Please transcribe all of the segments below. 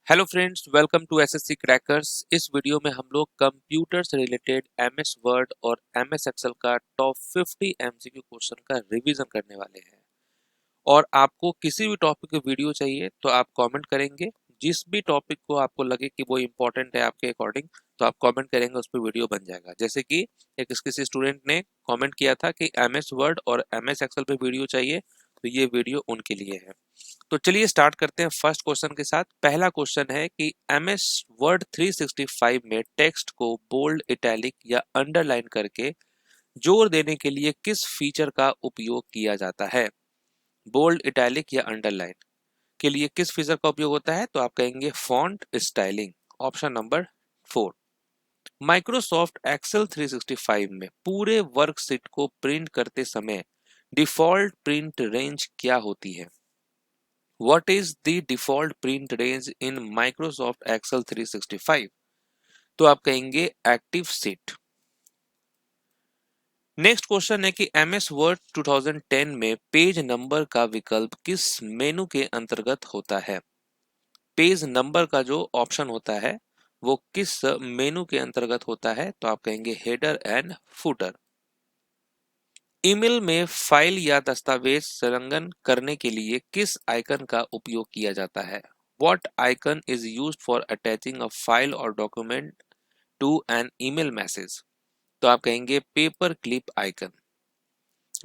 Hello friends, welcome to SSC crackers. इस video में हम लोग कंप्यूटर से रिलेटेड एमएस वर्ड और एमएस एक्सेल का टॉप 50 एमसीक्यू क्वेश्चन का रिवीजन करने वाले हैं। और आपको किसी भी टॉपिक की वीडियो चाहिए तो आप कमेंट करेंगे। जिस भी टॉपिक को आपको लगे कि वो इम्पोर्टेंट है आपके अकॉर्डिंग, तो आप कमेंट करेंगे, उस पर वीडियो बन जाएगा। जैसे कि एक किसी स्टूडेंट ने कमेंट किया था कि एमएस वर्ड और एमएस एक्सेल पे वीडियो चाहिए, तो ये वीडियो उनके लिए है। तो चलिए स्टार्ट करते हैं फर्स्ट क्वेश्चन के साथ। पहला क्वेश्चन है कि एमएस वर्ड 365 में टेक्स्ट को बोल्ड, इटैलिक या अंडरलाइन करके जोर देने के लिए किस फीचर का उपयोग किया जाता है? बोल्ड, इटैलिक या अंडरलाइन के लिए किस फीचर का उपयोग होता है? तो आप कहेंगे font styling. Option number 4। Microsoft Excel 365 में पूरे वर्कशीट को प्रिंट करते समय डिफॉल्ट प्रिंट रेंज क्या होती है? What is the default print range in Microsoft Excel 365? तो आप कहेंगे एक्टिव सीट। नेक्स्ट क्वेश्चन है कि एमएस वर्ड 2010 में पेज नंबर का विकल्प किस मेनू के अंतर्गत होता है? पेज नंबर का जो ऑप्शन होता है वो किस मेनू के अंतर्गत होता है? तो आप कहेंगे हेडर एंड फुटर। ईमेल में फाइल या दस्तावेज संलग्न करने के लिए किस आइकन का उपयोग किया जाता है? What icon is used for attaching a file or document to an email message? तो आप कहेंगे पेपर क्लिप आइकन।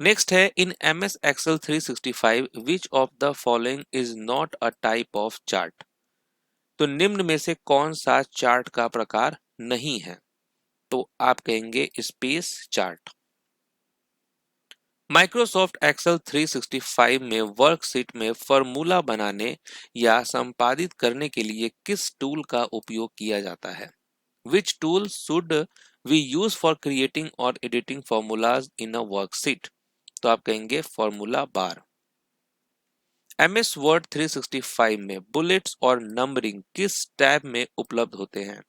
नेक्स्ट है इन MS Excel 365 which of the following is not a type of chart? तो निम्न में से कौन सा चार्ट का प्रकार नहीं है? तो आप कहेंगे स्पेस चार्ट। माइक्रोसॉफ्ट एक्सेल 365 में वर्कशीट में फॉर्मूला बनाने या संपादित करने के लिए किस टूल का उपयोग किया जाता है? Which tool should we use for creating or editing formulas in a worksheet? तो आप कहेंगे फॉर्मूला बार। एमएस वर्ड 365 में बुलेट्स और नंबरिंग किस टैब में उपलब्ध होते हैं?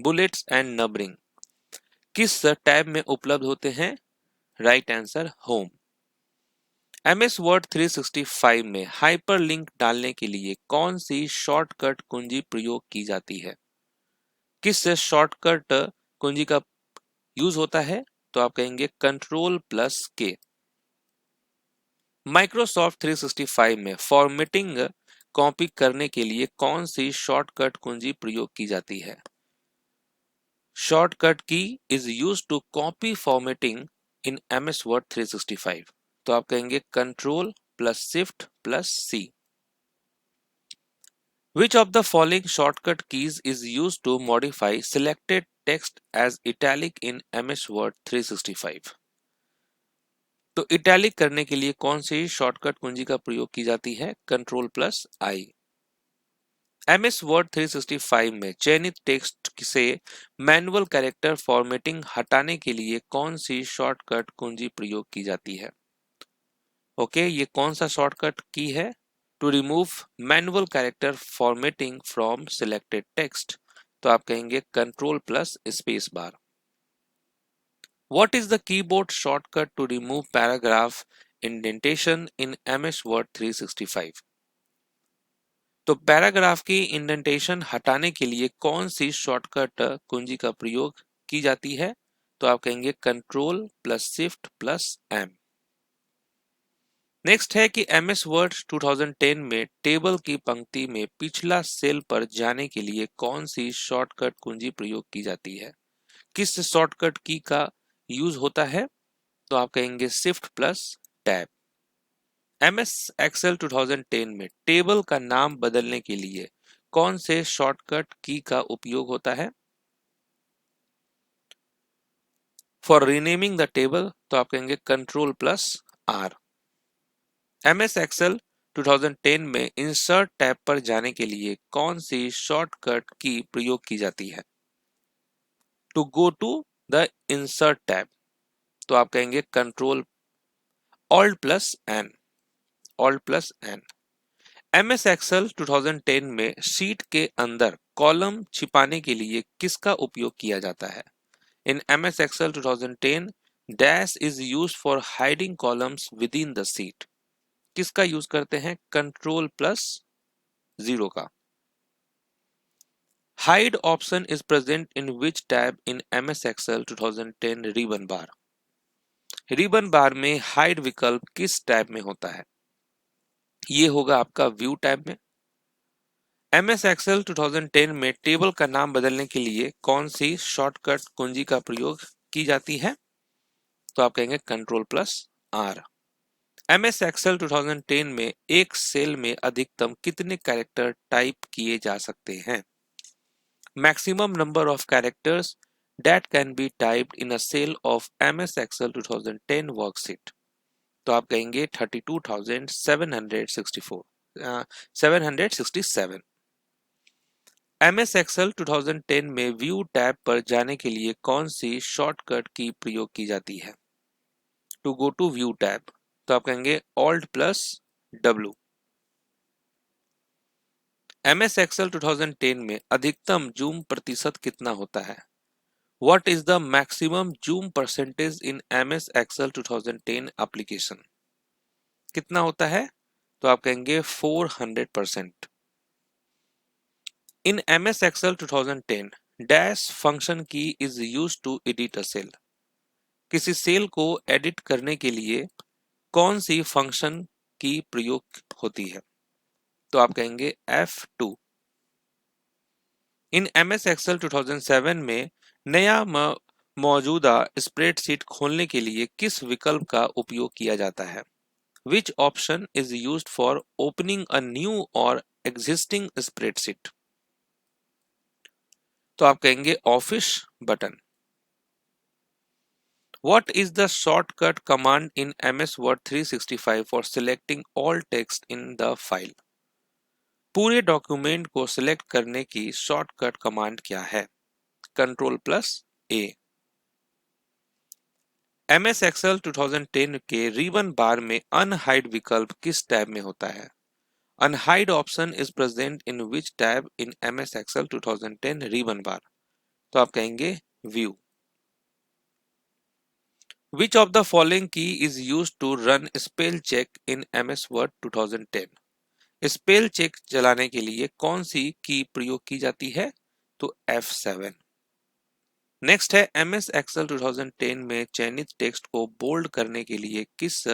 बुलेट्स एंड नंबरिंग किस टैब में उपलब्ध होते हैं? Right answer home. MS Word 365 में हाइपरलिंक डालने के लिए कौन सी शॉर्टकट कुंजी प्रयोग की जाती है? किस शॉर्टकट कुंजी का यूज होता है? तो आप कहेंगे कंट्रोल प्लस के। माइक्रोसॉफ्ट 365 में फॉर्मेटिंग कॉपी करने के लिए कौन सी शॉर्टकट कुंजी प्रयोग की जाती है? शॉर्टकट की is used to copy formatting in MS Word 365। तो आप कहेंगे control plus shift plus C. Which of the following shortcut keys is used to modify selected text as italic in MS Word 365? तो italic करने के लिए कौन सी shortcut कुंजी का प्रयोग की जाती है? कंट्रोल प्लस आई। एमएस वर्ड 365 में चयनित टेक्स्ट से मैनुअल कैरेक्टर फॉर्मेटिंग हटाने के लिए कौन सी शॉर्टकट कुंजी प्रयोग की जाती है? ओके, ये कौन सा शॉर्टकट की है? To remove manual character formatting from selected text. तो आप कहेंगे control plus space bar. What is the keyboard shortcut to remove paragraph indentation in MS Word 365? तो पैराग्राफ की इंडेंटेशन हटाने के लिए कौन सी शॉर्टकट कुंजी का प्रयोग की जाती है? तो आप कहेंगे control plus shift plus M. Next है कि एमएस वर्ड 2010 में टेबल की पंक्ति में पिछला सेल पर जाने के लिए कौन सी शॉर्टकट कुंजी प्रयोग की जाती है? किस शॉर्टकट की का यूज होता है? तो आप कहेंगे shift plus tab. MS Excel 2010 में टेबल का नाम बदलने के लिए कौन से शॉर्टकट की का उपयोग होता है? फॉर रीनेमिंग द टेबल तो आप कहेंगे control plus R. MS Excel 2010 में इंसर्ट टैब पर जाने के लिए कौन सी शॉर्टकट की प्रयोग की जाती है? To go to the insert tab तो आप कहेंगे control alt plus N. Alt plus N. MS Excel 2010 में शीट के अंदर कॉलम छिपाने के लिए किसका उपयोग किया जाता है? In MS Excel 2010 dash is used for hiding columns within the sheet. किसका यूज करते हैं? कंट्रोल प्लस जीरो का। Hide option is present in which tab in MS Excel 2010 ribbon bar. Ribbon bar में hide विकल्प किस tab में होता है? ये होगा आपका व्यू टैब में। MS Excel 2010 में टेबल का नाम बदलने के लिए कौन सी शॉर्टकट कुंजी का प्रयोग की जाती है? तो आप कहेंगे Ctrl+R। MS Excel 2010 में एक सेल में अधिकतम कितने कैरेक्टर टाइप किए जा सकते हैं? Maximum number of characters that can be typed in a cell of MS Excel 2010 worksheet। तो आप कहेंगे 32,764 767। MS Excel 2010 में व्यू टैब पर जाने के लिए कौन सी शॉर्टकट की प्रयोग की जाती है? To go to view tab तो आप कहेंगे Alt+W। MS Excel 2010 में अधिकतम जूम प्रतिशत कितना होता है? What is the maximum zoom percentage in MS Excel 2010 application? कितना होता है? तो आप कहेंगे 400%। In MS Excel 2010, dash function key is used to edit a cell। किसी सेल को एडिट करने के लिए कौन सी फंक्शन की प्रयोग होती है? तो आप कहेंगे F2। इन MS Excel 2007 में नया मौजूदा स्प्रेडशीट खोलने के लिए किस विकल्प का उपयोग किया जाता है? Which option is used for opening a new or existing spreadsheet? तो आप कहेंगे office button. What is the shortcut command in MS Word 365 for selecting all text in the file? पूरे डॉक्यूमेंट को सिलेक्ट करने की शॉर्टकट कमांड क्या है? Ctrl+A। MS Excel 2010 के रिबन बार में अनहाइड विकल्प किस टैब में होता है? Unhide option is present in which tab in MS Excel 2010 ribbon bar? तो आप कहेंगे view. Which of the following key is used to run spell check in MS Word 2010? Spell check चलाने के लिए कौन सी की प्रयोग की जाती है? तो F7। नेक्स्ट है MS Excel 2010 में चयनित टेक्स्ट को बोल्ड करने के लिए किस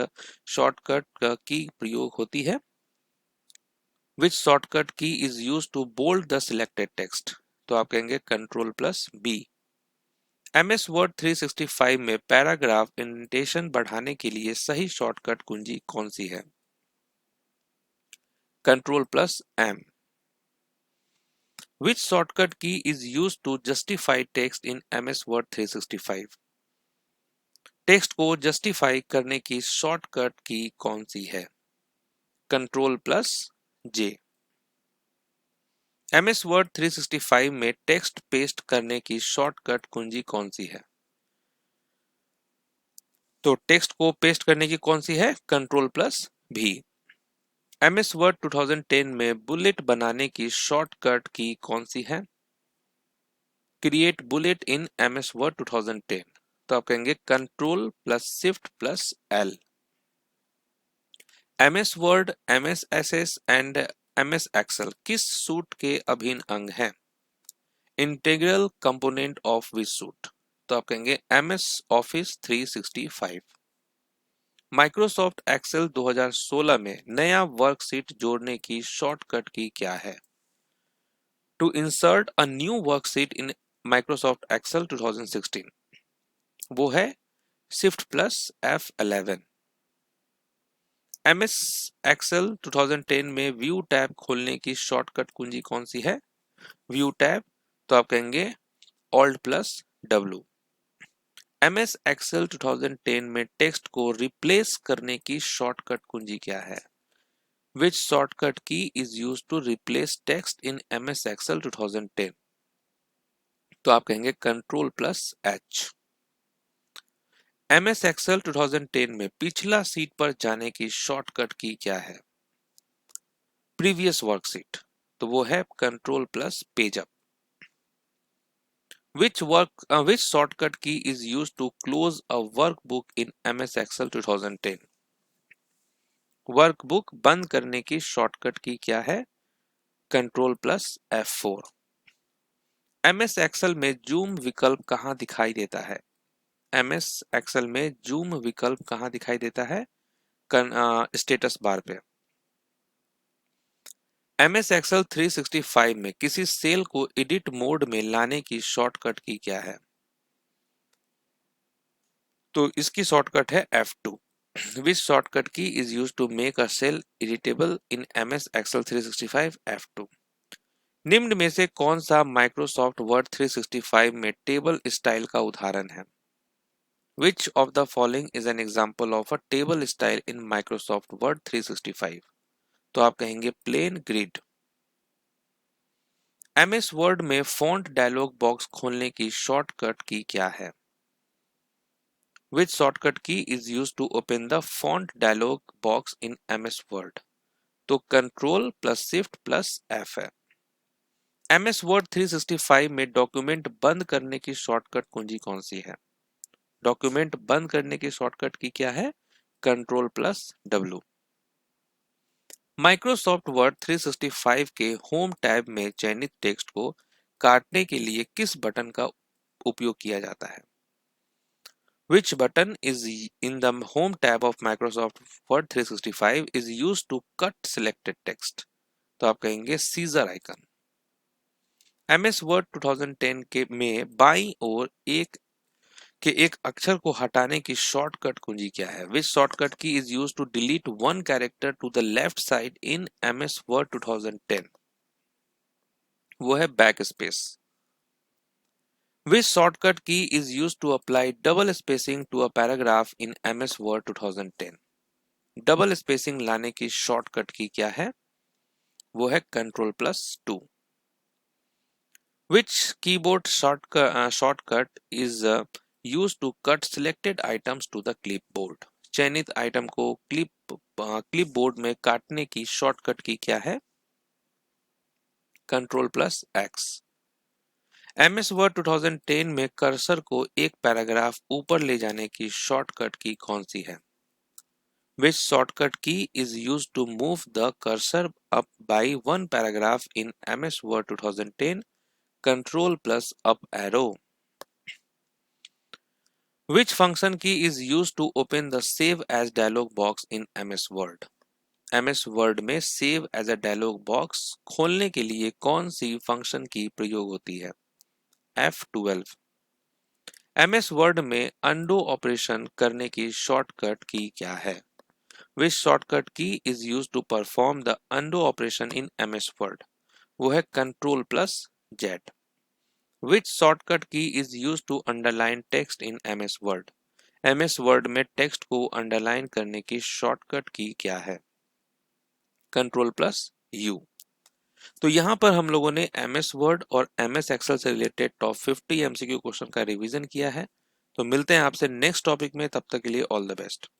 शॉर्टकट की प्रयोग होती है? Which shortcut key is used to bold the selected text? तो आप कहेंगे Ctrl+B। MS Word 365 में पैराग्राफ इंडेंटेशन बढ़ाने के लिए सही शॉर्टकट कुंजी कौन सी है? Ctrl+M। Which shortcut key is used to justify text in MS Word 365? Text को जस्टिफाई करने की शॉर्टकट की कौन सी है? Ctrl+J। MS Word 365 में टेक्स्ट पेस्ट करने की शॉर्टकट कुंजी कौन सी है? तो टेक्स्ट को पेस्ट करने की कौन सी है? Ctrl+V। MS Word 2010 में बुलेट बनाने की शॉर्टकट की कौन सी है? Create bullet in MS Word 2010 तो आप कहेंगे Ctrl+Shift+L। MS Word, MS Access and MS Excel किस सूट के अभिन्न अंग हैं? Integral component of which suit? तो आप कहेंगे MS Office 365। माइक्रोसॉफ्ट एक्सेल 2016 में नया वर्कशीट जोड़ने की शॉर्टकट की क्या है? To insert a new worksheet in Microsoft Excel 2016 वो है Shift+F11। MS Excel 2010 में व्यू टैब खोलने की शॉर्टकट कुंजी कौन सी है? व्यू टैब तो आप कहेंगे Alt+W। MS Excel 2010 में टेक्स्ट को रिप्लेस करने की शॉर्टकट कुंजी क्या है? Which shortcut key is used to replace text in MS Excel 2010? तो आप कहेंगे Ctrl+H। MS Excel 2010 में पिछला सीट पर जाने की शॉर्टकट की क्या है? प्रीवियस वर्कशीट तो वो है Ctrl+Page Up। Which shortcut key is used to close a workbook in MS Excel 2010? Workbook बंद करने की शॉर्टकट की क्या है? Ctrl+F4। MS एक्सेल में जूम विकल्प कहाँ दिखाई देता है? MS एक्सेल में जूम विकल्प कहाँ दिखाई देता है? स्टेटस बार पे। MS एक्सेल 365 में किसी सेल को एडिट मोड में लाने की शॉर्टकट की क्या है? तो इसकी शॉर्टकट है F2। Which shortcut key is used to make a cell editable in MS Excel 365 F2? निम्न में से कौन सा माइक्रोसॉफ्ट वर्ड 365 में टेबल स्टाइल का उदाहरण है? Which of the following is an example of a table style in Microsoft Word 365? तो आप कहेंगे प्लेन ग्रिड। MS वर्ड में फॉन्ट डायलॉग बॉक्स खोलने की शॉर्टकट की क्या है? Which shortcut key is used to open the font dialog box in MS Word? तो control plus shift plus F है। MS Word 365 में डॉक्यूमेंट बंद करने की शॉर्टकट कुंजी कौन सी है? डॉक्यूमेंट बंद करने की शॉर्टकट की क्या है? Control plus W। Microsoft word 365 के होम टैब में चयनित टेक्स्ट को काटने के लिए किस बटन का उपयोग किया जाता है? Which button is in the home tab of Microsoft Word 365 is used to cut selected text? तो आप कहेंगे सीजर आइकन। MS Word 2010 के में बाईं ओर एक अक्षर को हटाने की शॉर्टकट कुंजी क्या है? Which shortcut key is used to delete one character to the left side in MS Word 2010? वो है back space. Which shortcut key is used to apply double spacing to a paragraph in MS Word 2010? Double spacing लाने की shortcut की क्या है? वो है control plus 2। Which keyboard shortcut is used to cut selected items to the clipboard? चयनित item को clipboard में काटने की शॉर्टकट की क्या है? Control plus X। MS Word 2010 में कर्सर को एक पैराग्राफ ऊपर ले जाने की शॉर्टकट की कौन सी है? Which shortcut key is used to move the cursor up by one paragraph in MS Word 2010? Control plus up arrow. Which function key is used to open the Save as dialog box in MS Word? MS Word में Save as a dialog box खोलने के लिए कौन सी function की प्रयोग होती है? F12। MS Word में undo ऑपरेशन करने की शॉर्टकट की क्या है? Which shortcut key is used to perform the undo operation in MS Word? वो है Control plus Z। Which shortcut key is used to underline text in MS Word? MS Word में text को underline करने की shortcut की क्या है? Control plus U। तो यहाँ पर हम लोगों ने MS Word और MS Excel से रिलेटेड टॉप 50 MCQ क्वेश्चन का रिवीजन किया है। तो मिलते हैं आपसे नेक्स्ट टॉपिक में, तब तक के लिए ऑल द बेस्ट।